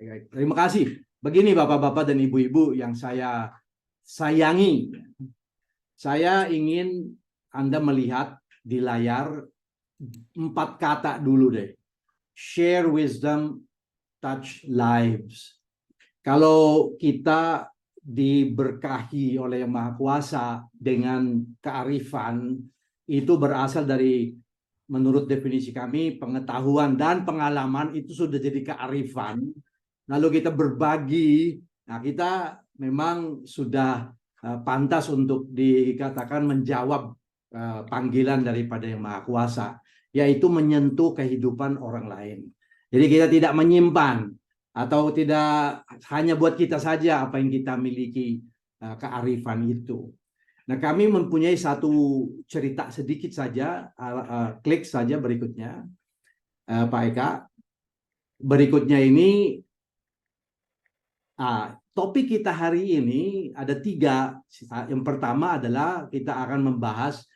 Terima kasih. Begini Bapak-bapak dan Ibu-ibu yang saya sayangi. Saya ingin Anda melihat di layar 4 kata dulu deh. Share wisdom, touch lives. Kalau kita diberkahi oleh Yang Maha Kuasa dengan kearifan, itu berasal dari, menurut definisi kami, pengetahuan dan pengalaman itu sudah jadi kearifan. Lalu kita berbagi, nah kita memang sudah pantas untuk dikatakan menjawab panggilan daripada Yang Maha Kuasa, yaitu menyentuh kehidupan orang lain. Jadi kita tidak menyimpan atau tidak hanya buat kita saja apa yang kita miliki kearifan itu. Nah, kami mempunyai satu cerita sedikit saja, klik saja berikutnya, Pak Eka. Berikutnya ini, topik kita hari ini ada 3. Yang pertama adalah kita akan membahas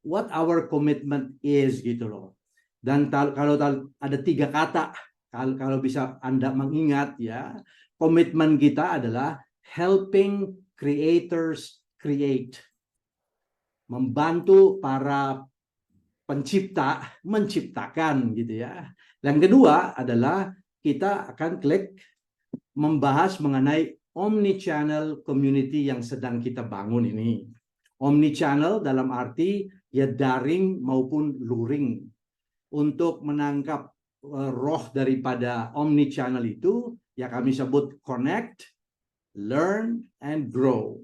what our commitment is gitu loh. Dan kalau ada 3 kata, kalau bisa Anda mengingat ya, komitmen kita adalah helping creators create. Membantu para pencipta menciptakan gitu ya. Yang kedua adalah kita akan klik membahas mengenai omni-channel community yang sedang kita bangun ini. Omni-channel dalam arti ya daring maupun luring. Untuk menangkap roh daripada omni-channel itu, ya kami sebut connect, learn, and grow.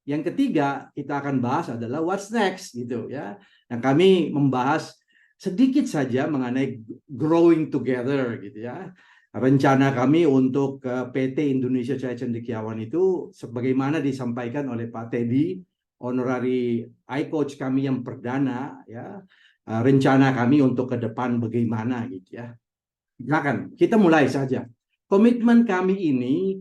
Yang ketiga kita akan bahas adalah what's next gitu ya. Nah, kami membahas sedikit saja mengenai growing together gitu ya. Rencana kami untuk PT Indonesia Cahaya Cendekiawan itu sebagaimana disampaikan oleh Pak Teddy, honorary iCoach kami yang perdana ya. Rencana kami untuk ke depan bagaimana gitu ya. Silakan, kita mulai saja. Komitmen kami ini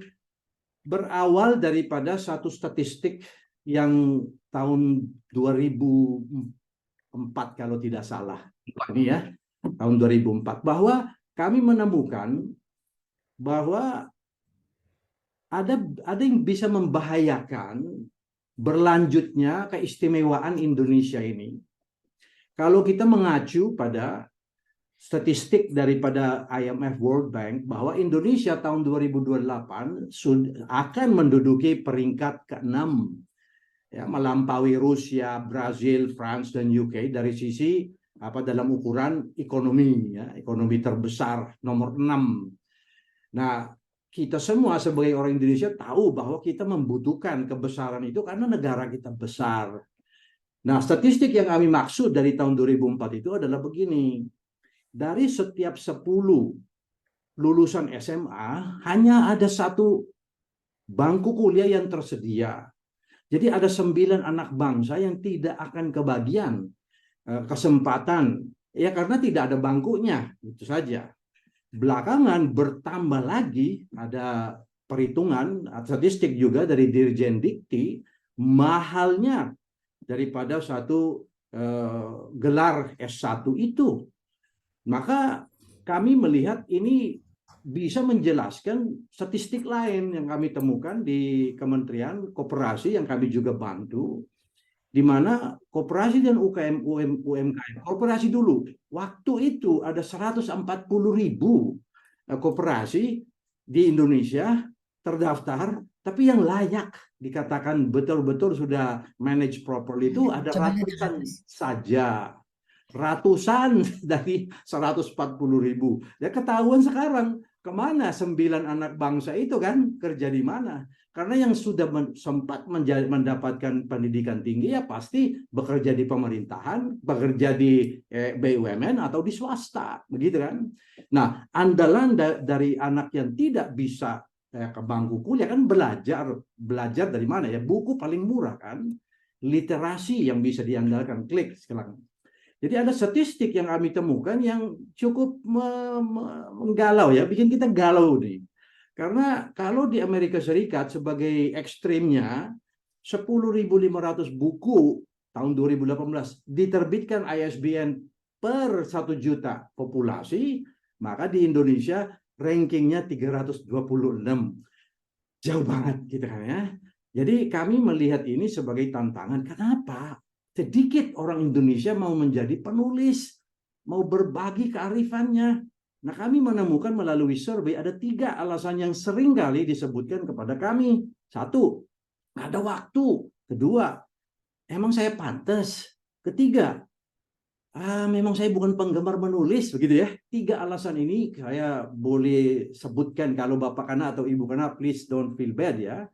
berawal daripada satu statistik yang tahun 2004 kalau tidak salah. Ini ya, tahun 2004, bahwa kami menemukan bahwa ada yang bisa membahayakan berlanjutnya keistimewaan Indonesia ini. Kalau kita mengacu pada statistik daripada IMF World Bank bahwa Indonesia tahun 2028 akan menduduki peringkat ke-6 ya, melampaui Rusia, Brazil, France dan UK dari sisi dalam ukuran ekonomi ya, ekonomi terbesar nomor 6. Nah, kita semua sebagai orang Indonesia tahu bahwa kita membutuhkan kebesaran itu karena negara kita besar. Nah, statistik yang kami maksud dari tahun 2004 itu adalah begini. Dari setiap 10 lulusan SMA, hanya ada 1 bangku kuliah yang tersedia. Jadi ada 9 anak bangsa yang tidak akan kebagian kesempatan. Ya karena tidak ada bangkunya, itu saja. Belakangan bertambah lagi, ada perhitungan statistik juga dari Dirjen Dikti, mahalnya daripada satu gelar S1 itu. Maka kami melihat ini bisa menjelaskan statistik lain yang kami temukan di Kementerian Koperasi yang kami juga bantu, di mana koperasi dan UMKM, koperasi dulu, waktu itu ada 140.000 koperasi di Indonesia terdaftar, tapi yang layak dikatakan betul-betul sudah manage properly itu ada ratusan saja. Ratusan dari 140.000. Ya ketahuan sekarang kemana 9 anak bangsa itu kan, kerja di mana? Karena yang sudah sempat mendapatkan pendidikan tinggi ya pasti bekerja di pemerintahan, bekerja di BUMN atau di swasta, begitu kan? Nah, andalan dari anak yang tidak bisa ke bangku kuliah kan belajar dari mana ya? Buku paling murah kan? Literasi yang bisa diandalkan, klik sekarang. Jadi ada statistik yang kami temukan yang cukup menggalau ya, bikin kita galau nih. Karena kalau di Amerika Serikat sebagai ekstrimnya 10.500 buku tahun 2018 diterbitkan ISBN per 1 juta populasi, maka di Indonesia rankingnya 326. Jauh banget gitu kan ya. Jadi kami melihat ini sebagai tantangan. Kenapa? Sedikit orang Indonesia mau menjadi penulis, mau berbagi kearifannya. Nah, kami menemukan melalui survei ada 3 alasan yang sering kali disebutkan kepada kami. 1, nggak ada waktu. 2, emang saya pantas. 3, memang saya bukan penggemar menulis, begitu ya. 3 alasan ini saya boleh sebutkan, kalau Bapak Kana atau Ibu Kana, please don't feel bad ya.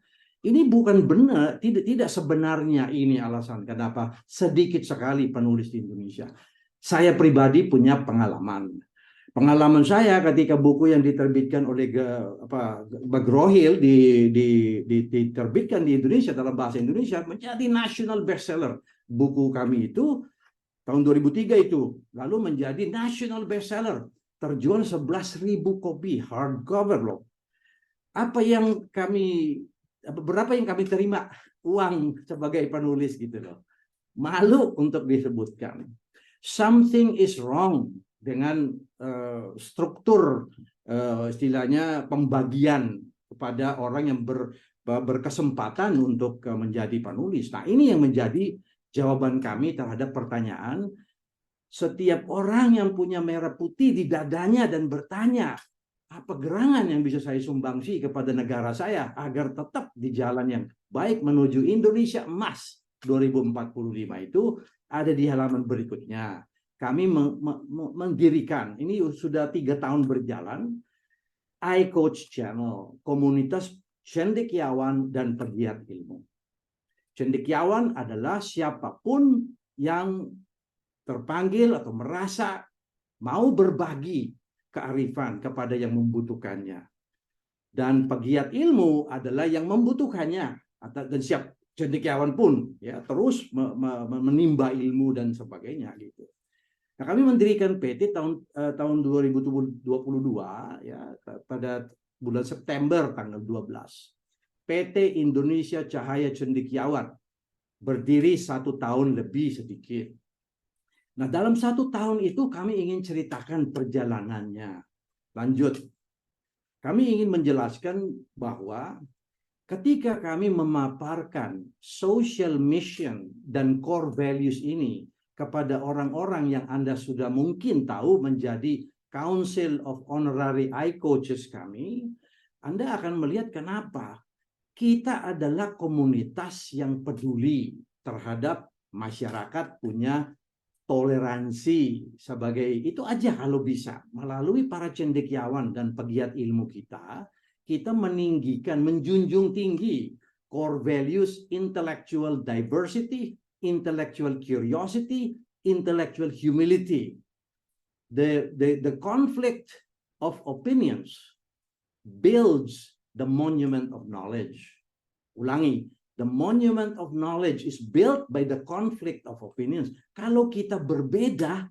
Ini bukan benar, tidak sebenarnya ini alasan kenapa sedikit sekali penulis di Indonesia. Saya pribadi punya pengalaman. Pengalaman saya ketika buku yang diterbitkan oleh McGraw-Hill diterbitkan di Indonesia dalam bahasa Indonesia menjadi national bestseller. Buku kami itu tahun 2003 itu lalu menjadi national bestseller, terjual 11.000 kopi hardcover loh. Berapa yang kami terima uang sebagai penulis gitu loh. Malu untuk disebutkan. Something is wrong dengan struktur istilahnya pembagian kepada orang yang berkesempatan untuk menjadi penulis. Nah, ini yang menjadi jawaban kami terhadap pertanyaan setiap orang yang punya merah putih di dadanya dan bertanya, apa gerangan yang bisa saya sumbangsi kepada negara saya agar tetap di jalan yang baik menuju Indonesia Emas 2045 itu ada di halaman berikutnya. Kami mendirikan, ini sudah 3 tahun berjalan, iCoach Channel, komunitas cendekiawan dan pegiat ilmu. Cendekiawan adalah siapapun yang terpanggil atau merasa mau berbagi kearifan kepada yang membutuhkannya. Dan pegiat ilmu adalah yang membutuhkannya dan siap cendekiawan pun ya terus menimba ilmu dan sebagainya gitu. Nah, kami mendirikan PT tahun 2022 ya pada bulan September tanggal 12. PT Indonesia Cahaya Cendekiawan berdiri 1 tahun lebih sedikit. Nah, dalam 1 tahun itu kami ingin ceritakan perjalanannya. Lanjut. Kami ingin menjelaskan bahwa ketika kami memaparkan social mission dan core values ini kepada orang-orang yang Anda sudah mungkin tahu menjadi Council of Honorary iCoaches kami, Anda akan melihat kenapa kita adalah komunitas yang peduli terhadap masyarakat, punya toleransi sebagai itu aja kalau bisa. Melalui para cendekiawan dan pegiat ilmu kita meninggikan, menjunjung tinggi core values intellectual diversity, intellectual curiosity, intellectual humility. The conflict of opinions builds the monument of knowledge. Ulangi, the monument of knowledge is built by the conflict of opinions. Kalau kita berbeda,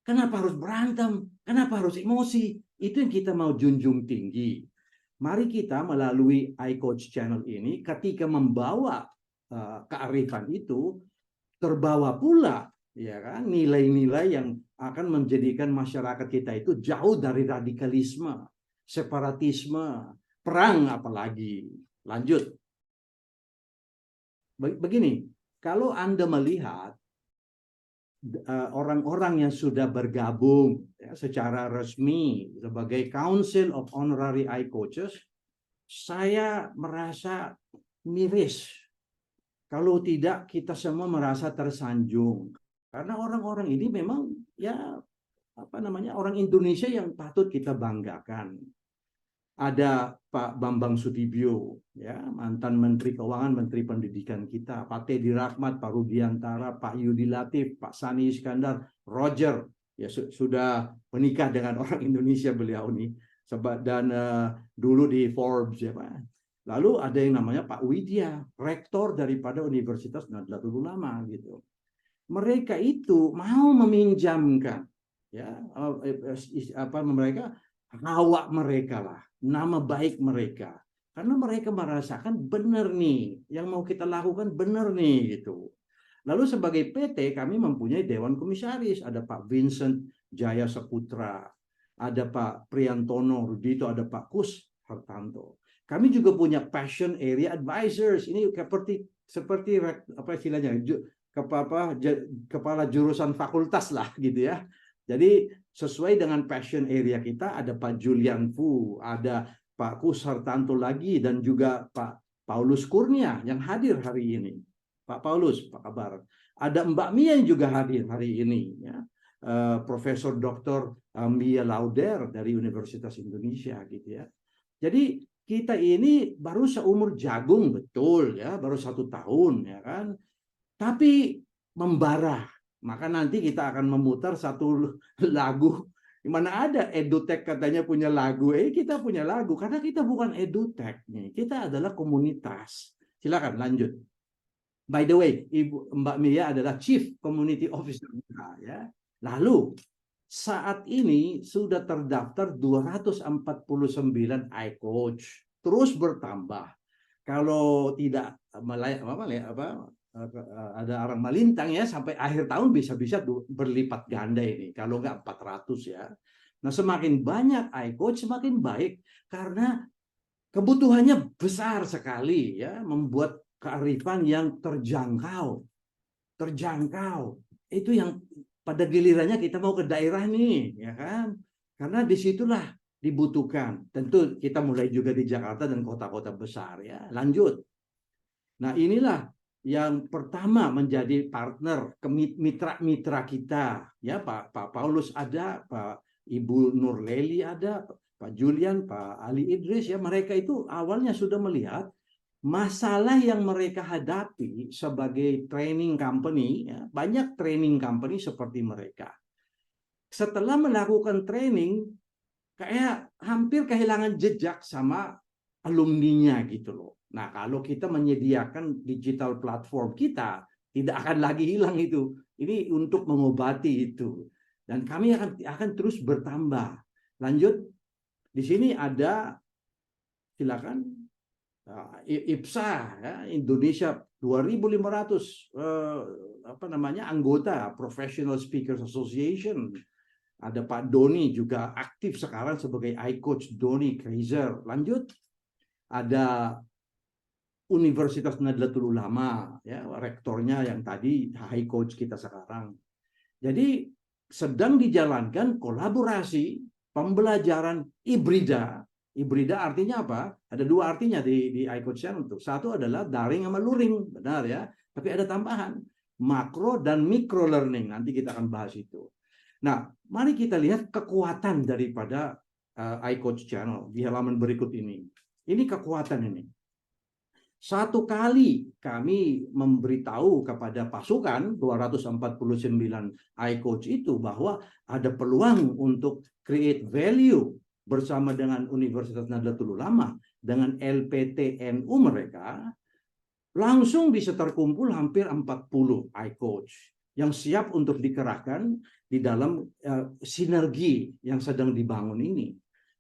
kenapa harus berantem? Kenapa harus emosi? Itu yang kita mau junjung tinggi. Mari kita melalui iCoach Channel ini, ketika membawa kearifan itu, terbawa pula ya kan nilai-nilai yang akan menjadikan masyarakat kita itu jauh dari radikalisme, separatisme, perang apalagi. Lanjut. Begini, kalau Anda melihat orang-orang yang sudah bergabung ya, secara resmi sebagai Council of Honorary iCoaches, saya merasa miris. Kalau tidak, kita semua merasa tersanjung. Karena orang-orang ini memang ya orang Indonesia yang patut kita banggakan. Ada Pak Bambang Sudibyo, ya, mantan Menteri Keuangan, Menteri Pendidikan kita, Pak Teddy Rahmat, Pak Rudiantara, Pak Yudi Latif, Pak Sani Iskandar, Roger, ya sudah menikah dengan orang Indonesia beliau ini, dan dulu di Forbes, ya Pak. Lalu ada yang namanya Pak Widya, rektor daripada Universitas Nahdlatul Ulama, gitu. Mereka itu mau meminjamkan, ya, mereka hawa mereka lah, nama baik mereka, karena mereka merasakan benar nih yang mau kita lakukan benar nih gitu. Lalu sebagai PT kami mempunyai Dewan Komisaris, ada Pak Vincent Jaya Saputra, ada Pak Priantono Rudito, ada Pak Kus Hartanto. Kami juga punya passion area advisors. Ini seperti apa istilahnya, kepala jurusan fakultas lah gitu ya. Jadi sesuai dengan passion area kita, ada Pak Julian Fu, ada Pak Kus Hartanto lagi, dan juga Pak Paulus Kurnia yang hadir hari ini. Pak Paulus, apa kabar? Ada Mbak Mia yang juga hadir hari ini, ya. Profesor Dr. Mia Lauder dari Universitas Indonesia gitu ya. Jadi kita ini baru seumur jagung, betul ya, baru 1 tahun ya kan, tapi membara. Maka nanti kita akan memutar satu lagu. Mana ada EduTech katanya punya lagu, kita punya lagu karena kita bukan EduTech nih, kita adalah komunitas. Silakan lanjut. By the way, Mbak Mia adalah Chief Community Officer kita ya. Lalu saat ini sudah terdaftar 249 iCoach, terus bertambah. Kalau tidak ada orang melintang ya, sampai akhir tahun bisa-bisa berlipat ganda ini, kalau nggak 400 ya. Nah, semakin banyak iCoach semakin baik karena kebutuhannya besar sekali ya, membuat kearifan yang terjangkau. Itu yang pada gilirannya kita mau ke daerah nih, ya kan? Karena disitulah dibutuhkan. Tentu kita mulai juga di Jakarta dan kota-kota besar ya. Lanjut. Nah, inilah yang pertama menjadi partner, mitra-mitra kita. Ya, Pak Paulus ada, Pak Ibu Nurleli ada, Pak Julian, Pak Ali Idris ya. Mereka itu awalnya sudah melihat masalah yang mereka hadapi sebagai training company, ya, banyak training company seperti mereka. Setelah melakukan training, kayak hampir kehilangan jejak sama alumninya gitu loh. Nah, kalau kita menyediakan digital platform kita, tidak akan lagi hilang itu. Ini untuk mengobati itu. Dan kami akan terus bertambah. Lanjut, di sini ada, silakan. IPSA ya, Indonesia 2.500 anggota Professional Speakers Association. Ada Pak Doni juga aktif sekarang sebagai iCoach, Doni Kaiser. Lanjut, ada Universitas Nahdlatul Ulama ya, rektornya yang tadi iCoach kita sekarang. Jadi sedang dijalankan kolaborasi pembelajaran hibrida. Hibrida artinya apa? Ada 2 artinya di iCoach Channel. Satu adalah daring sama luring, benar ya. Tapi ada tambahan, makro dan micro learning. Nanti kita akan bahas itu. Nah, mari kita lihat kekuatan daripada iCoach Channel di halaman berikut ini. Ini kekuatan ini. Satu kali kami memberitahu kepada pasukan 249 iCoach itu bahwa ada peluang untuk create value bersama dengan Universitas Nahdlatul Ulama, dengan LPTNU mereka, langsung bisa terkumpul hampir 40 iCoach yang siap untuk dikerahkan di dalam sinergi yang sedang dibangun ini.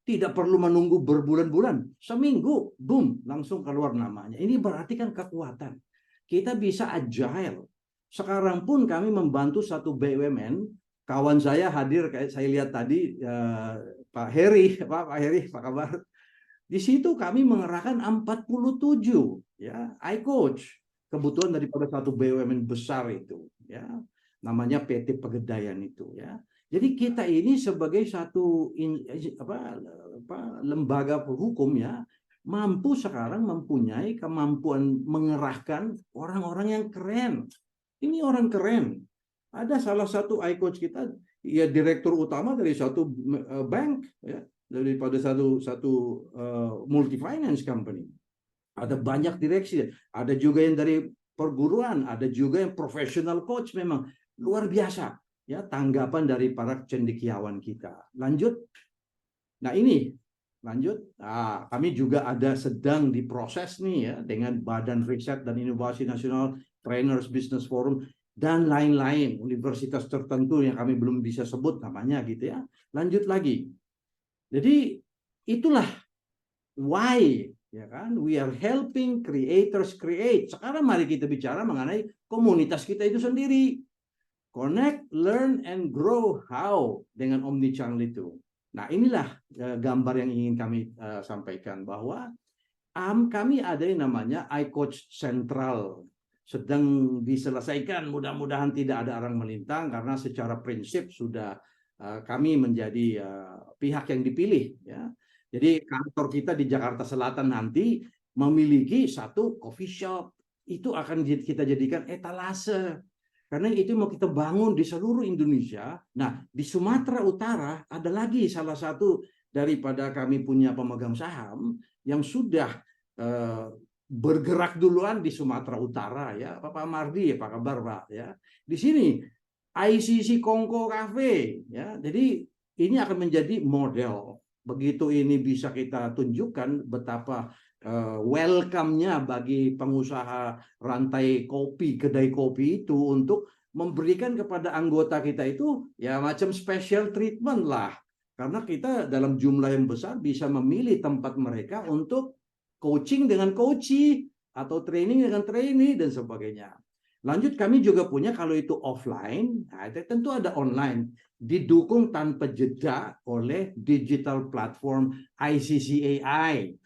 Tidak perlu menunggu berbulan-bulan, seminggu, boom, langsung keluar namanya. Ini berarti kan kekuatan. Kita bisa agile. Sekarang pun kami membantu satu BUMN, kawan saya hadir, kayak saya lihat tadi, Pak Heri, Pak Heri, apa kabar? Di situ kami mengerahkan 47 ya iCoach, kebutuhan daripada satu BUMN besar itu ya, namanya PT Pegadaian itu ya. Jadi kita ini sebagai satu lembaga hukum ya, mampu sekarang mempunyai kemampuan mengerahkan orang-orang yang keren. Ini orang keren. Ada salah satu iCoach kita, ya direktur utama dari suatu bank, ya, daripada satu multi finance company. Ada banyak direksi, ada juga yang dari perguruan, ada juga yang professional coach, memang luar biasa. Ya, tanggapan dari para cendekiawan kita. Lanjut. Nah ini, lanjut. Nah, kami juga ada sedang diproses nih ya dengan Badan Riset dan Inovasi Nasional, Trainers Business Forum, dan lain-lain universitas tertentu yang kami belum bisa sebut namanya gitu ya. Lanjut lagi. Jadi itulah why ya kan, we are helping creators create. Sekarang mari kita bicara mengenai komunitas kita itu sendiri. Connect, learn, and grow how dengan omnichannel itu. Nah, inilah gambar yang ingin kami sampaikan, bahwa kami ada yang namanya iCoach Sentral, sedang diselesaikan. Mudah-mudahan tidak ada arang melintang, karena secara prinsip sudah kami menjadi pihak yang dipilih, ya. Jadi kantor kita di Jakarta Selatan nanti memiliki satu coffee shop, itu akan kita jadikan etalase, karena itu mau kita bangun di seluruh Indonesia. Nah, di Sumatera Utara ada lagi salah satu daripada kami punya pemegang saham yang sudah bergerak duluan di Sumatera Utara, ya. Pak Mardi, apa kabar, Pak? Ya, di sini ICC Kongko Cafe, ya. Jadi ini akan menjadi model. Begitu ini bisa kita tunjukkan betapa welcome-nya bagi pengusaha rantai kopi, kedai kopi itu, untuk memberikan kepada anggota kita itu ya macam special treatment lah. Karena kita dalam jumlah yang besar bisa memilih tempat mereka untuk coaching dengan coachee, atau training dengan trainee, dan sebagainya. Lanjut, kami juga punya, kalau itu offline, nah, tentu ada online, didukung tanpa jeda oleh digital platform ICCAI.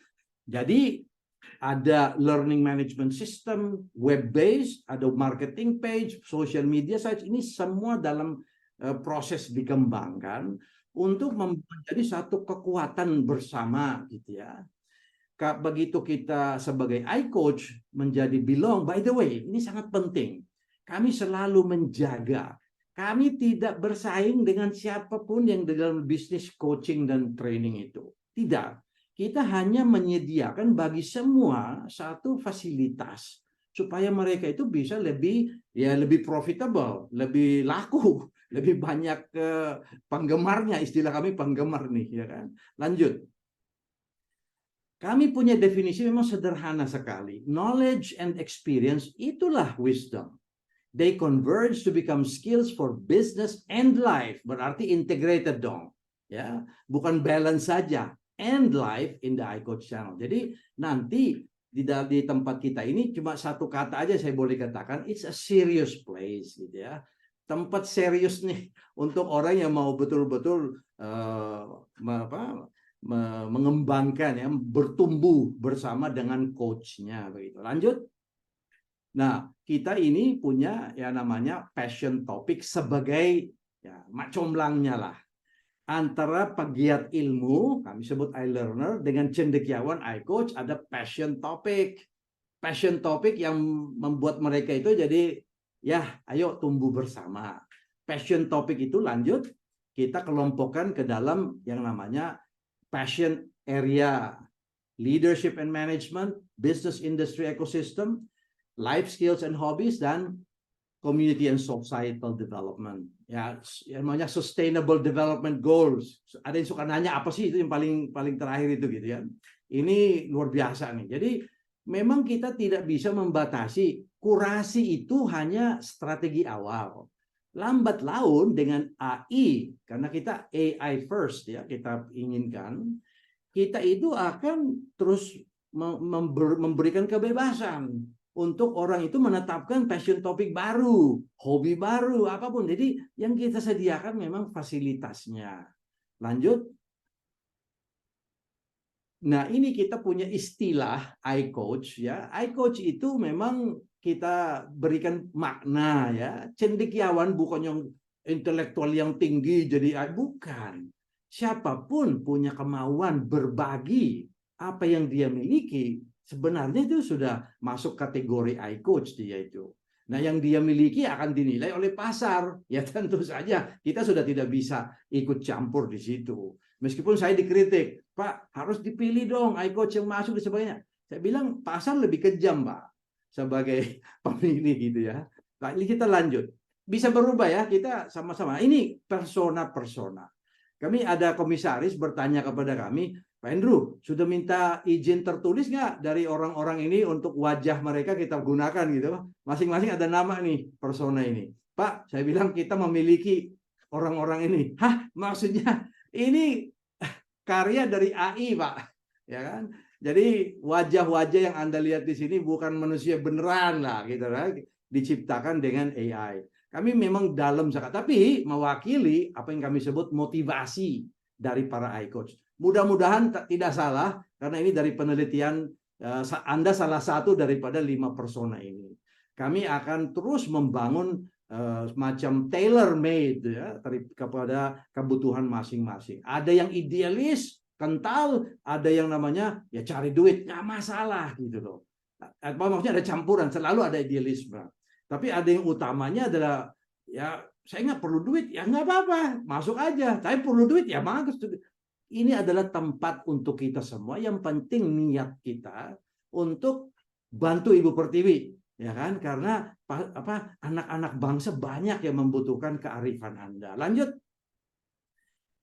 Jadi ada learning management system, web based, ada marketing page, social media sites. Ini semua dalam proses dikembangkan untuk menjadi satu kekuatan bersama, gitu ya. Begitu kita sebagai iCoach menjadi belong, by the way, ini sangat penting. Kami selalu menjaga, kami tidak bersaing dengan siapapun yang dalam bisnis coaching dan training itu. Tidak. Kita hanya menyediakan bagi semua satu fasilitas supaya mereka itu bisa lebih profitable, lebih laku, lebih banyak penggemarnya, istilah kami penggemar nih, ya kan. Lanjut. Kami punya definisi memang sederhana sekali. Knowledge and experience, itulah wisdom. They converge to become skills for business and life. Berarti integrated dong, ya. Bukan balance saja. And life in the iCoach channel. Jadi nanti di tempat kita ini cuma satu kata aja saya boleh katakan, it's a serious place, gitu ya. Tempat serius nih untuk orang yang mau betul-betul mengembangkan, ya, bertumbuh bersama dengan coachnya, begitu. Lanjut. Nah, kita ini punya ya namanya passion topic sebagai ya comblangnya lah. Antara pegiat ilmu, kami sebut iLearner, dengan cendekiawan iCoach, ada passion topic. Passion topic yang membuat mereka itu jadi, ya ayo tumbuh bersama. Passion topic itu lanjut, kita kelompokkan ke dalam yang namanya passion area, leadership and management, business industry ecosystem, life skills and hobbies, dan community and societal development. Ya, namanya sustainable development goals. Ada yang suka nanya apa sih itu yang paling terakhir itu, gitu ya. Ini luar biasa nih. Jadi memang kita tidak bisa membatasi. Kurasi itu hanya strategi awal. Lambat laun dengan AI, karena kita AI first, ya, kita inginkan, kita itu akan terus memberikan kebebasan untuk orang itu menetapkan passion topik baru, hobi baru, apapun. Jadi yang kita sediakan memang fasilitasnya. Lanjut. Nah, ini kita punya istilah iCoach, ya. iCoach itu memang kita berikan makna, ya. Cendekiawan bukan yang intelektual yang tinggi jadi bukan. Siapapun punya kemauan berbagi apa yang dia miliki, sebenarnya itu sudah masuk kategori iCoach dia itu. Nah, yang dia miliki akan dinilai oleh pasar. Ya tentu saja kita sudah tidak bisa ikut campur di situ. Meskipun saya dikritik, Pak, harus dipilih dong iCoach yang masuk dan sebagainya. Saya bilang pasar lebih kejam, Pak, sebagai pemilih, gitu ya. Nah, ini kita lanjut. Bisa berubah, ya, kita sama-sama. Ini persona-persona. Kami ada komisaris bertanya kepada kami, Pak Andrew, sudah minta izin tertulis nggak dari orang-orang ini untuk wajah mereka kita gunakan, gitu. Masing-masing ada nama nih persona ini. Pak, saya bilang kita memiliki orang-orang ini. Hah, maksudnya ini karya dari AI, Pak. Ya kan? Jadi wajah-wajah yang Anda lihat di sini bukan manusia beneran lah, gitu kan. Diciptakan dengan AI. Kami memang dalam sekali, tapi mewakili apa yang kami sebut motivasi. dari para iCoach. Mudah-mudahan tidak salah, karena ini dari penelitian Anda salah satu daripada 5 persona ini. Kami akan terus membangun semacam tailor-made ya, kepada kebutuhan masing-masing. Ada yang idealis, kental, ada yang namanya ya cari duit, nggak masalah gitu loh. Maksudnya ada campuran, selalu ada idealisme. Tapi ada yang utamanya adalah ya saya nggak perlu duit, ya nggak apa-apa, masuk aja. Tapi perlu duit, ya bagus. Ini adalah tempat untuk kita semua. Yang penting niat kita untuk bantu Ibu Pertiwi, ya kan? Karena anak-anak bangsa banyak yang membutuhkan kearifan Anda. Lanjut,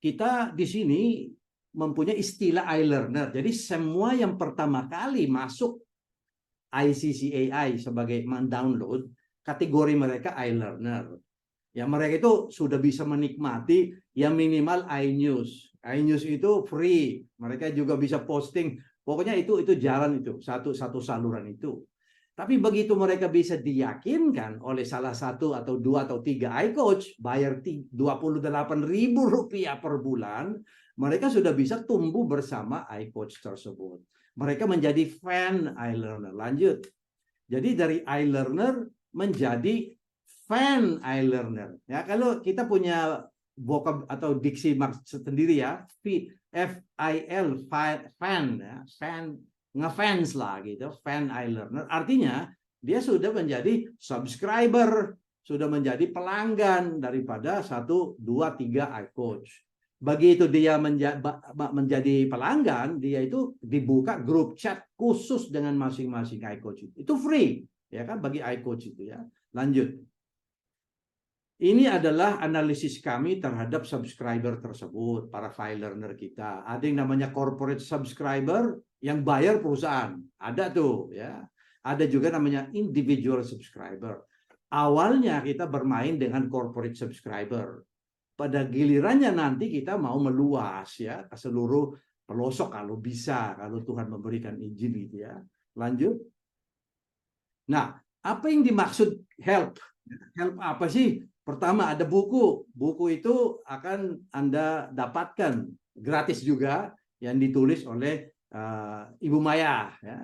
kita di sini mempunyai istilah iLearner. Jadi semua yang pertama kali masuk ICCAI sebagai mendownload, kategori mereka iLearner. Ya, mereka itu sudah bisa menikmati yang minimal iNews. iNews itu free. Mereka juga bisa posting. Pokoknya itu jalan itu, satu saluran itu. Tapi begitu mereka bisa diyakinkan oleh salah satu atau 2 atau 3 iCoach, bayar Rp28.000 per bulan, mereka sudah bisa tumbuh bersama iCoach tersebut. Mereka menjadi fan iLearner. Lanjut. Jadi dari iLearner menjadi fan iLearner. Ya, kalau kita punya vocab atau diksi sendiri ya, FIL, fan ya, fan ngefans lah gitu, fan iLearner. Artinya dia sudah menjadi subscriber, sudah menjadi pelanggan daripada 1, 2, 3 iCoach. Begitu dia menjadi pelanggan, dia itu dibuka grup chat khusus dengan masing-masing iCoach itu. Itu free, ya kan, bagi iCoach itu ya. Lanjut. Ini adalah analisis kami terhadap subscriber tersebut, para file learner kita. Ada yang namanya corporate subscriber yang bayar perusahaan, ada tuh ya. Ada juga namanya individual subscriber. Awalnya kita bermain dengan corporate subscriber. Pada gilirannya nanti kita mau meluas ya ke seluruh pelosok kalau bisa, kalau Tuhan memberikan izin gitu ya. Lanjut. Nah, apa yang dimaksud help? Help apa sih? Pertama ada buku. Buku itu akan Anda dapatkan gratis juga yang ditulis oleh Ibu Maya, ya,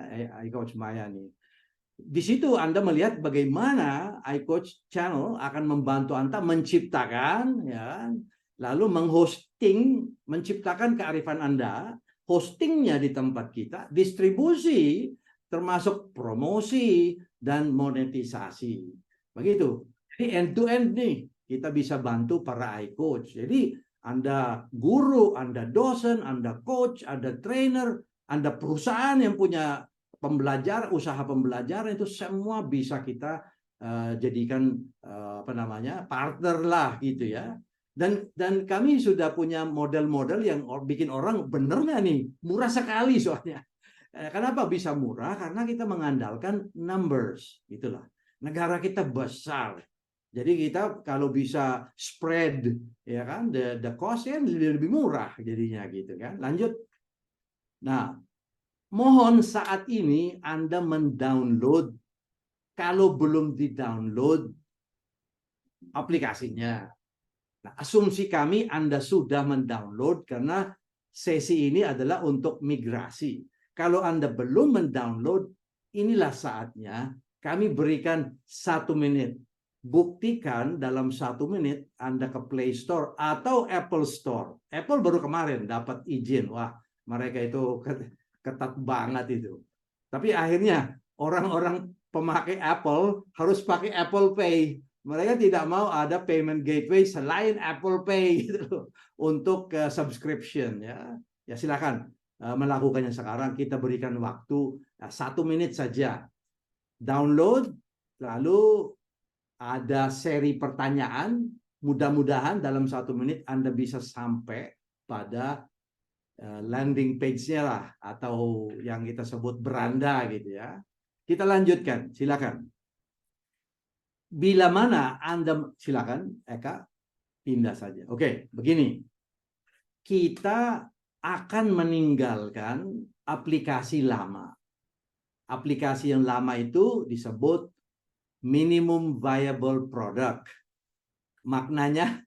iCoach Maya nih. Di situ Anda melihat bagaimana iCoach Channel akan membantu Anda menciptakan, ya, lalu menghosting, menciptakan kearifan Anda, hostingnya di tempat kita, distribusi, termasuk promosi dan monetisasi. Begitu. Jadi end to end nih, kita bisa bantu para iCoach. Jadi Anda guru, Anda dosen, Anda coach, Anda trainer, Anda perusahaan yang punya usaha pembelajaran, itu semua bisa kita jadikan partner lah gitu ya. Dan kami sudah punya model-model yang bikin orang bener nggak nih, murah sekali soalnya. Kenapa bisa murah? Karena kita mengandalkan numbers, gitulah. Negara kita besar, jadi kita kalau bisa spread, ya kan, the cost-nya lebih murah jadinya gitu kan. Lanjut. Nah, mohon saat ini Anda mendownload, kalau belum di-download aplikasinya. Nah, asumsi kami Anda sudah mendownload karena sesi ini adalah untuk migrasi. Kalau Anda belum mendownload, inilah saatnya kami berikan 1 menit. Buktikan dalam 1 menit Anda ke Play Store atau Apple Store. Apple baru kemarin dapat izin. Wah, mereka itu ketat banget itu. Tapi akhirnya orang-orang pemakai Apple harus pakai Apple Pay. Mereka tidak mau ada payment gateway selain Apple Pay gitu, untuk subscription ya. Ya silakan melakukannya sekarang. Kita berikan waktu 1 menit saja. Download, lalu ada seri pertanyaan. Mudah-mudahan dalam 1 menit Anda bisa sampai pada landing page-nya lah, atau yang kita sebut beranda gitu ya. Kita lanjutkan, silakan. Bila mana Anda, silakan Eka, pindah saja. Oke, begini. Kita akan meninggalkan aplikasi lama. Aplikasi yang lama itu disebut minimum viable product. Maknanya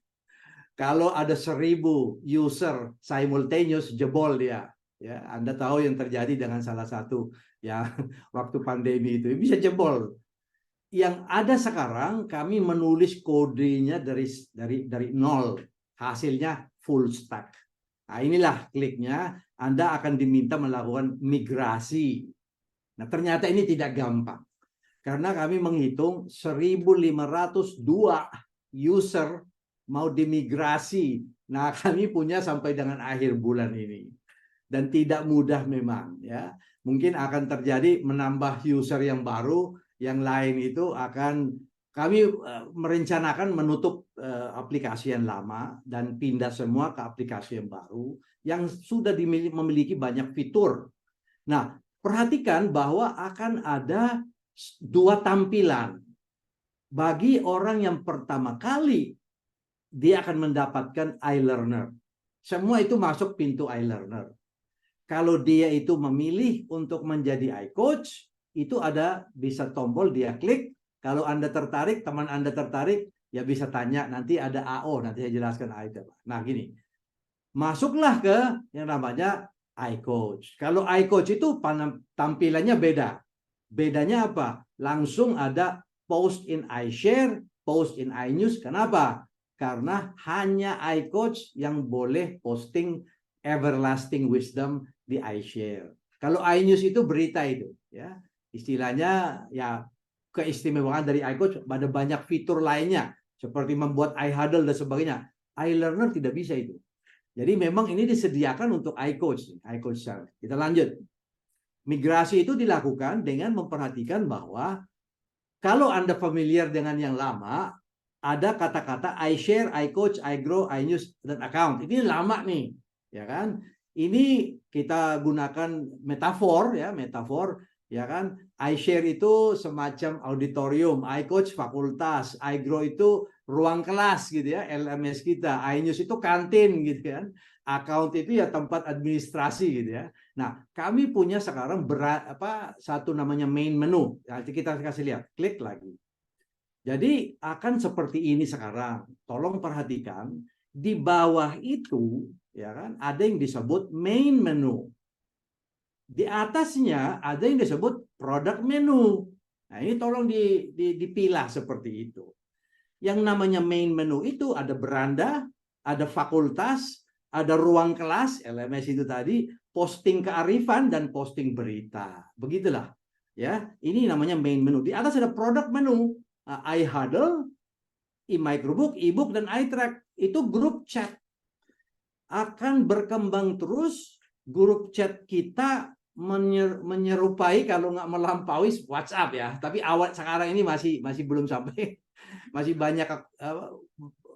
Kalau ada 1.000 user simultaneous, jebol dia. Ya, Anda tahu yang terjadi dengan salah satu ya waktu pandemi itu bisa jebol. Yang ada sekarang kami menulis kodenya dari nol, hasilnya full stack. Nah, inilah kliknya, Anda akan diminta melakukan migrasi. Nah, ternyata ini tidak gampang. Karena kami menghitung 1.502 user mau dimigrasi. Nah, kami punya sampai dengan akhir bulan ini. Dan tidak mudah memang, ya. Mungkin akan terjadi menambah user yang baru, yang lain itu akan kami merencanakan menutup aplikasi yang lama dan pindah semua ke aplikasi yang baru yang sudah memiliki banyak fitur. Nah, perhatikan bahwa akan ada 2 tampilan. Bagi orang yang pertama kali, dia akan mendapatkan iLearner. Semua itu masuk pintu iLearner. Kalau dia itu memilih untuk menjadi iCoach, itu ada bisa tombol dia klik. Kalau Anda tertarik, teman Anda tertarik, ya bisa tanya, nanti ada AO, nanti saya jelaskan itu. Nah, gini. Masuklah ke yang namanya iCoach. Kalau iCoach itu tampilannya beda. Bedanya apa? Langsung ada post in iShare, post in iNews. Kenapa? Karena hanya iCoach yang boleh posting everlasting wisdom di iShare. Kalau iNews itu berita itu, ya. Istilahnya ya keistimewaan dari iCoach ada banyak fitur lainnya seperti membuat iHuddle dan sebagainya. iLearner tidak bisa itu. Jadi memang ini disediakan untuk iCoach. Kita lanjut. Migrasi itu dilakukan dengan memperhatikan bahwa kalau Anda familiar dengan yang lama, ada kata-kata iShare, iCoach, iGrow, iNews, dan account. Ini lama nih, ya kan? Ini kita gunakan metafor, ya kan? iShare itu semacam auditorium, iCoach fakultas, iGrow itu ruang kelas gitu ya, LMS kita, iNews itu kantin gitu kan. Account itu ya tempat administrasi gitu ya. Nah, kami punya sekarang satu namanya main menu. Nanti kita kasih lihat, klik lagi. Jadi akan seperti ini sekarang. Tolong perhatikan di bawah itu ya kan ada yang disebut main menu. Di atasnya ada yang disebut product menu. Nah, ini tolong dipilah seperti itu. Yang namanya main menu itu ada beranda, ada fakultas, ada ruang kelas, LMS itu tadi, posting kearifan dan posting berita. Begitulah. Ya, ini namanya main menu. Di atas ada product menu. iHuddle, eMicrobook, ebook dan iTrack itu grup chat. Akan berkembang terus grup chat kita menyerupai kalau nggak melampaui WhatsApp ya. Tapi awal sekarang ini masih belum sampai. Masih banyak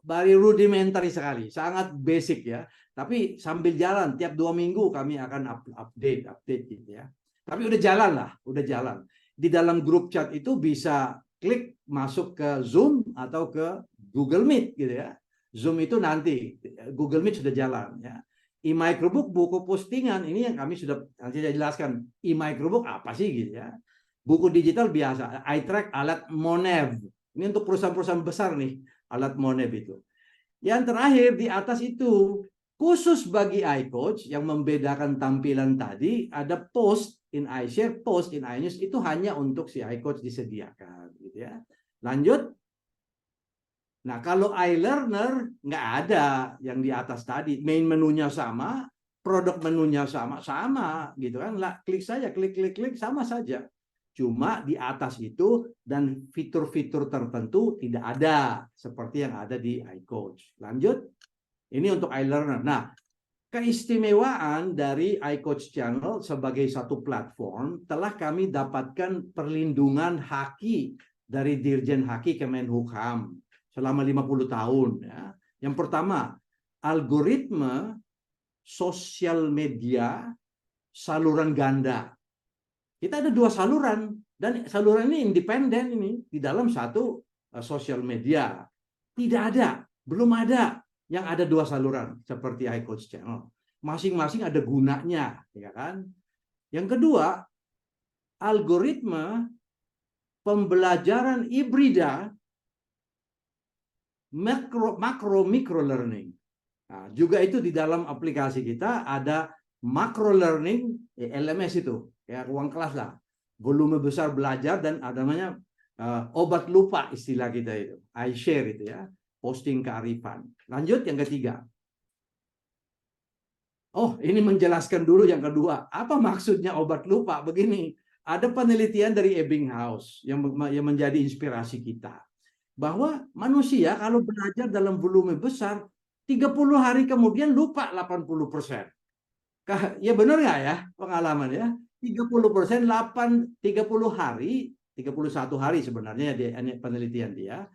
baru rudimentary sekali, sangat basic ya. Tapi sambil jalan tiap 2 minggu kami akan update gitu ya. Tapi udah jalan lah, udah jalan. Di dalam grup chat itu bisa klik masuk ke Zoom atau ke Google Meet gitu ya. Zoom itu nanti, Google Meet sudah jalan ya. eMicrobook buku postingan ini yang kami sudah nanti saya jelaskan. eMicrobook apa sih gitu ya. Buku digital biasa, iTrack alat Monev. Ini untuk perusahaan-perusahaan besar nih, alat Monev itu. Yang terakhir di atas itu, khusus bagi iCoach yang membedakan tampilan tadi, ada post in iShare, post in iNews, itu hanya untuk si iCoach disediakan. Gitu ya. Lanjut. Nah, kalau iLearner nggak ada yang di atas tadi. Main menunya sama, produk menunya sama gitu kan. Lah, klik saja, klik sama saja. Cuma di atas itu dan fitur-fitur tertentu tidak ada seperti yang ada di iCoach. Lanjut. Ini untuk iLearner. Nah, keistimewaan dari iCoach Channel sebagai satu platform telah kami dapatkan perlindungan haki dari Dirjen Haki Kemenhukam selama 50 tahun ya. Yang pertama, algoritma sosial media saluran ganda. Kita ada 2 saluran dan saluran ini independen ini di dalam satu sosial media. Tidak ada, belum ada yang ada 2 saluran seperti iCoach Channel. Masing-masing ada gunanya, ya kan? Yang kedua, algoritma pembelajaran hibrida makro micro learning. Nah, juga itu di dalam aplikasi kita ada macro learning, LMS itu, ya ruang kelas lah, volume besar belajar, dan ada namanya obat lupa istilah kita itu, iShare itu ya, posting kearifan. Lanjut yang ketiga. Oh, ini menjelaskan dulu yang kedua. Apa maksudnya obat lupa? Begini, ada penelitian dari Ebbinghaus yang menjadi inspirasi kita. Bahwa manusia kalau belajar dalam volume besar, 30 hari kemudian lupa 80%. Ya benar nggak ya pengalaman ya? 30%, 30 hari, 31 hari sebenarnya dia penelitian dia.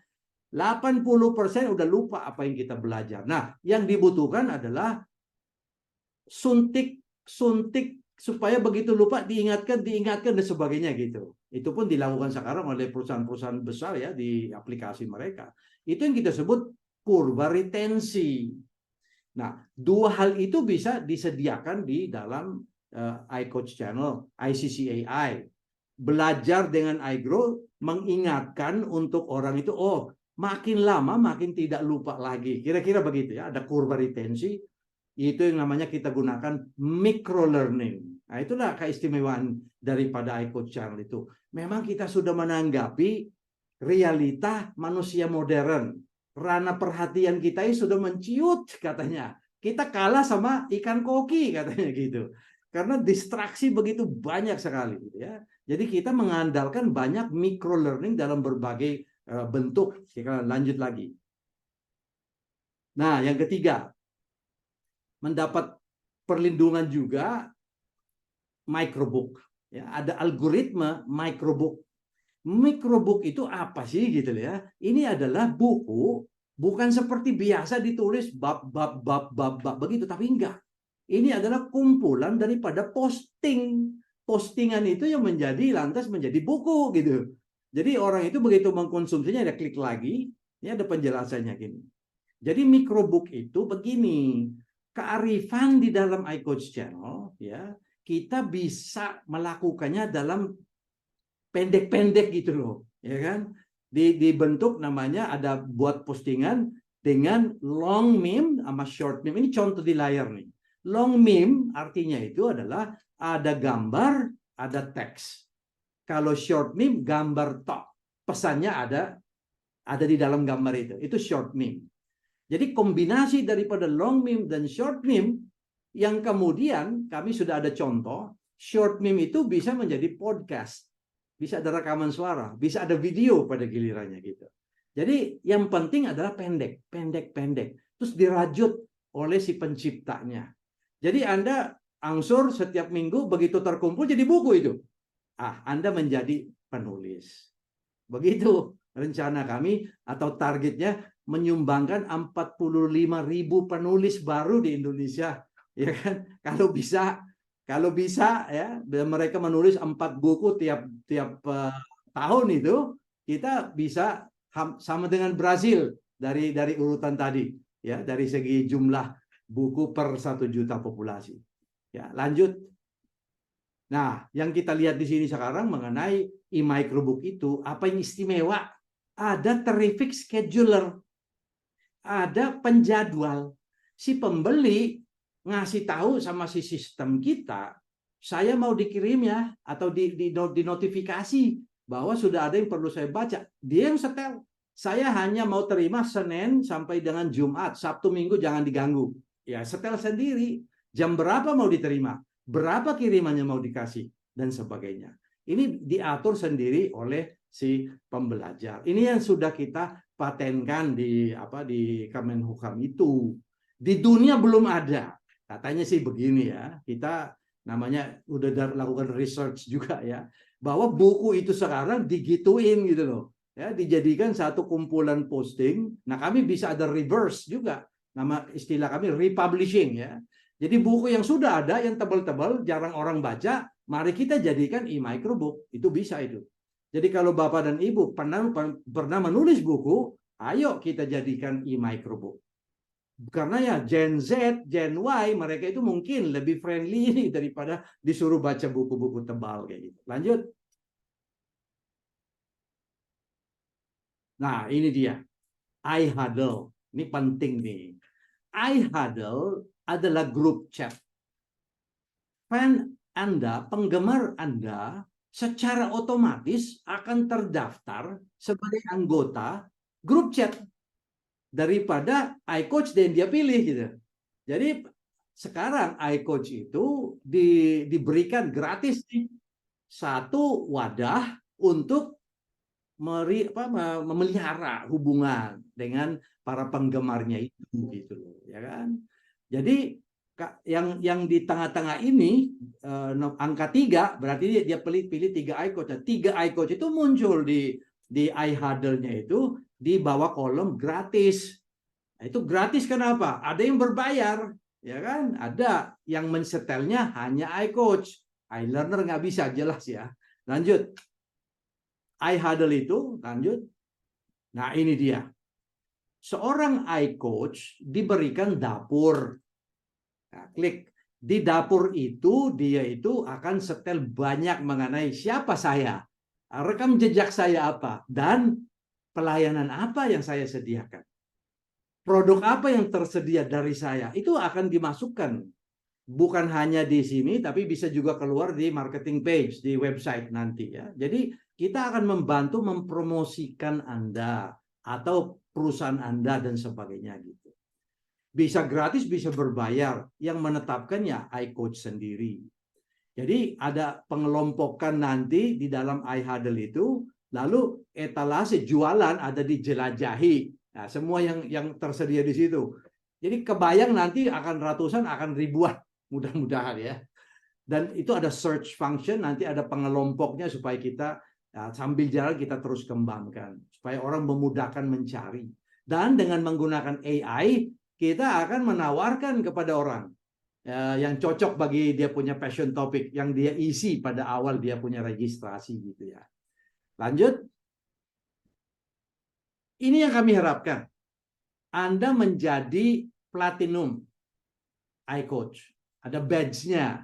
80% udah lupa apa yang kita belajar. Nah, yang dibutuhkan adalah suntik supaya begitu lupa diingatkan dan sebagainya gitu. Itu pun dilakukan sekarang oleh perusahaan-perusahaan besar ya di aplikasi mereka. Itu yang kita sebut kurva retensi. Nah, dua hal itu bisa disediakan di dalam iCoach Channel, ICCAI. Belajar dengan iGrow mengingatkan untuk orang itu, oh makin lama makin tidak lupa lagi. Kira-kira begitu ya, ada kurva retensi. Itu yang namanya kita gunakan micro learning. Nah, itulah keistimewaan daripada iCoach Channel itu. Memang kita sudah menanggapi realita manusia modern. Rana perhatian kita ini sudah menciut katanya. Kita kalah sama ikan koki katanya gitu. Karena distraksi begitu banyak sekali ya. Jadi kita mengandalkan banyak micro learning dalam berbagai bentuk. Kita lanjut lagi. Nah, yang ketiga, mendapat perlindungan juga microbook. Ya, ada algoritma microbook. Microbook itu apa sih gitu ya? Ini adalah buku bukan seperti biasa ditulis bab begitu, tapi enggak. Ini adalah kumpulan daripada posting. Postingan itu yang lantas menjadi buku gitu. Jadi orang itu begitu mengkonsumsinya ada klik lagi, ini ada penjelasannya gini. Jadi microbook itu begini, kearifan di dalam iCoach Channel ya, kita bisa melakukannya dalam pendek-pendek gitu loh, ya kan? Dibentuk namanya ada buat postingan dengan long meme sama short meme. Ini contoh di layar nih. Long meme artinya itu adalah ada gambar, ada teks. Kalau short meme gambar tok, pesannya ada di dalam gambar itu. Itu short meme. Jadi kombinasi daripada long meme dan short meme yang kemudian kami sudah ada contoh, short meme itu bisa menjadi podcast. Bisa ada rekaman suara, bisa ada video pada gilirannya gitu. Jadi yang penting adalah pendek. Terus dirajut oleh si penciptanya. Jadi Anda angsur setiap minggu begitu terkumpul jadi buku itu. Anda menjadi penulis. Begitu rencana kami atau targetnya menyumbangkan 45.000 penulis baru di Indonesia. Ya kan? Kalau bisa ya mereka menulis 4 buku tiap tahun itu, kita bisa sama dengan Brasil dari urutan tadi ya, dari segi jumlah buku per 1 juta populasi. Ya, lanjut. Nah, yang kita lihat di sini sekarang mengenai e-microbook itu, apa yang istimewa? Ada terrific scheduler, ada penjadwal. Si pembeli ngasih tahu sama si sistem kita, saya mau dikirim ya, atau di notifikasi bahwa sudah ada yang perlu saya baca. Dia yang setel. Saya hanya mau terima Senin sampai dengan Jumat, Sabtu Minggu jangan diganggu. Ya setel sendiri. Jam berapa mau diterima? Berapa kirimannya mau dikasih dan sebagainya. Ini diatur sendiri oleh si pembelajar. Ini yang sudah kita patenkan di Kemenhukam itu. Di dunia belum ada. Katanya sih begini ya. Kita namanya udah lakukan research juga ya, bahwa buku itu sekarang digituin gitu loh. Ya, dijadikan satu kumpulan posting. Nah, kami bisa ada reverse juga. Nama istilah kami republishing ya. Jadi buku yang sudah ada, yang tebal-tebal, jarang orang baca, mari kita jadikan e-microbook. Itu bisa itu. Jadi kalau Bapak dan Ibu pernah menulis buku, ayo kita jadikan e-microbook. Karena ya Gen Z, Gen Y, mereka itu mungkin lebih friendly daripada disuruh baca buku-buku tebal kayak gitu. Lanjut. Nah, ini dia. iHuddle. Ini penting nih. iHuddle adalah grup chat. Fan Anda, penggemar Anda, secara otomatis akan terdaftar sebagai anggota grup chat daripada iCoach yang dia pilih gitu. Jadi sekarang iCoach itu diberikan gratis nih, satu wadah untuk memelihara hubungan dengan para penggemarnya itu gitu loh, ya kan. Jadi yang di tengah-tengah ini angka 3 berarti dia pilih 3 iCoach. 3 iCoach itu muncul di iHuddle-nya itu di bawah kolom gratis. Nah, itu gratis kenapa? Ada yang berbayar, ya kan? Ada yang mensetelnya hanya iCoach. iLearner nggak bisa, jelas ya. Lanjut. iHuddle itu, lanjut. Nah, ini dia. Seorang iCoach diberikan dapur. Nah, klik. Di dapur itu, dia itu akan setel banyak mengenai siapa saya, rekam jejak saya apa, dan pelayanan apa yang saya sediakan. Produk apa yang tersedia dari saya, itu akan dimasukkan. Bukan hanya di sini, tapi bisa juga keluar di marketing page, di website nanti ya. Jadi kita akan membantu mempromosikan Anda atau perusahaan Anda dan sebagainya gitu. Bisa gratis, bisa berbayar. Yang menetapkannya iCoach sendiri. Jadi ada pengelompokan nanti di dalam iHuddle itu, lalu etalase jualan ada dijelajahi. Nah, semua yang tersedia di situ. Jadi kebayang nanti akan ratusan, akan ribuan, mudah-mudahan ya. Dan itu ada search function, nanti ada pengelompoknya supaya kita sambil jalan kita terus kembangkan, supaya orang memudahkan mencari. Dan dengan menggunakan AI, kita akan menawarkan kepada orang yang cocok bagi dia punya passion topic, yang dia isi pada awal dia punya registrasi gitu ya. Lanjut. Ini yang kami harapkan. Anda menjadi platinum iCoach. Ada badge-nya.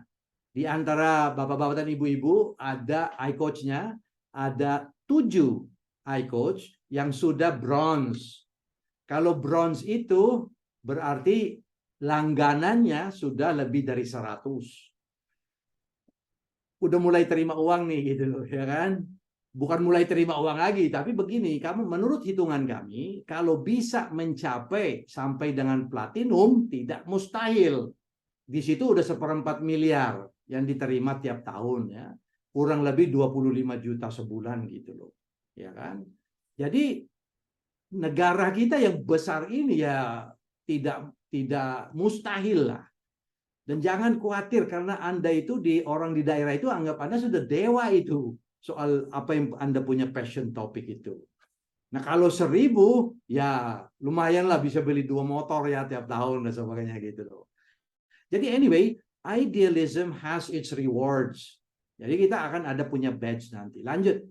Di antara bapak-bapak dan ibu-ibu ada iCoach-nya. Ada 7 iCoach yang sudah bronze. Kalau bronze itu berarti langganannya sudah lebih dari 100. Udah mulai terima uang nih gitu loh, ya kan? Bukan mulai terima uang lagi, tapi begini, kamu menurut hitungan kami, kalau bisa mencapai sampai dengan platinum, tidak mustahil. Di situ udah 1/4 miliar yang diterima tiap tahun ya. Kurang lebih 25 juta sebulan gitu loh. Ya kan? Jadi negara kita yang besar ini ya tidak mustahil lah. Dan jangan khawatir karena Anda itu orang di daerah itu anggap Anda sudah dewa itu soal apa yang Anda punya passion topik itu. Nah kalau 1.000 ya lumayan lah bisa beli 2 motor ya tiap tahun dan sebagainya gitu loh. Jadi anyway, idealism has its rewards. Jadi kita akan ada punya badge nanti. Lanjut.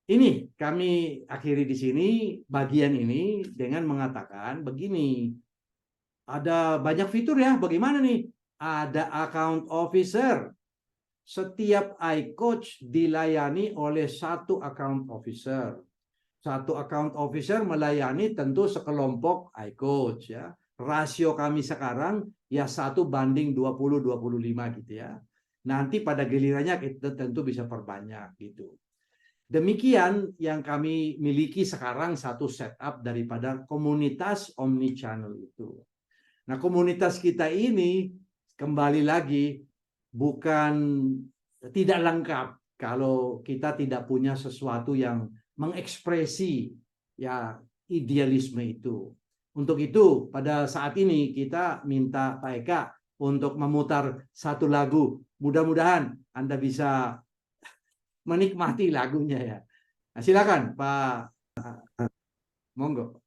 Ini kami akhiri di sini bagian ini dengan mengatakan begini. Ada banyak fitur ya, bagaimana nih? Ada account officer. Setiap iCoach dilayani oleh 1 account officer. 1 account officer melayani tentu sekelompok iCoach ya. Rasio kami sekarang ya 1:20-25 gitu ya. Nanti pada gilirannya kita tentu bisa perbanyak gitu. Demikian yang kami miliki sekarang satu setup daripada komunitas omnichannel itu. Nah, komunitas kita ini kembali lagi tidak lengkap kalau kita tidak punya sesuatu yang mengekspresi ya idealisme itu. Untuk itu pada saat ini kita minta Pak Eka untuk memutar satu lagu. Mudah-mudahan Anda bisa menikmati lagunya ya. Nah, silakan Pak. Monggo.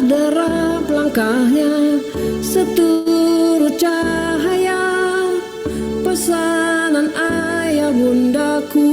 Derap langkahnya seturut cahaya pesanan ayah bundaku.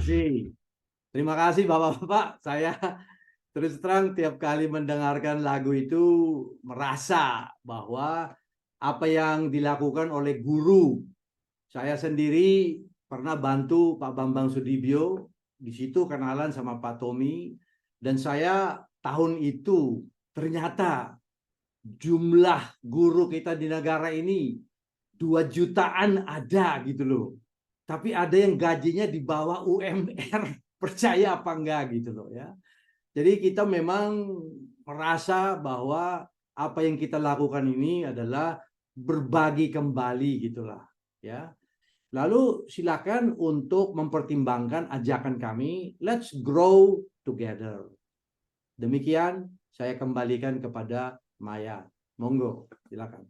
Terima kasih Bapak-bapak. Saya terus terang tiap kali mendengarkan lagu itu merasa bahwa apa yang dilakukan oleh guru, saya sendiri pernah bantu Pak Bambang Sudibyo, di situ kenalan sama Pak Tommy, dan saya tahun itu ternyata jumlah guru kita di negara ini 2 jutaan ada gitu loh. Tapi ada yang gajinya di bawah UMR, percaya apa enggak gitu loh ya. Jadi kita memang merasa bahwa apa yang kita lakukan ini adalah berbagi kembali gitulah ya. Lalu silakan untuk mempertimbangkan ajakan kami, let's grow together. Demikian saya kembalikan kepada Maya. Monggo, silakan.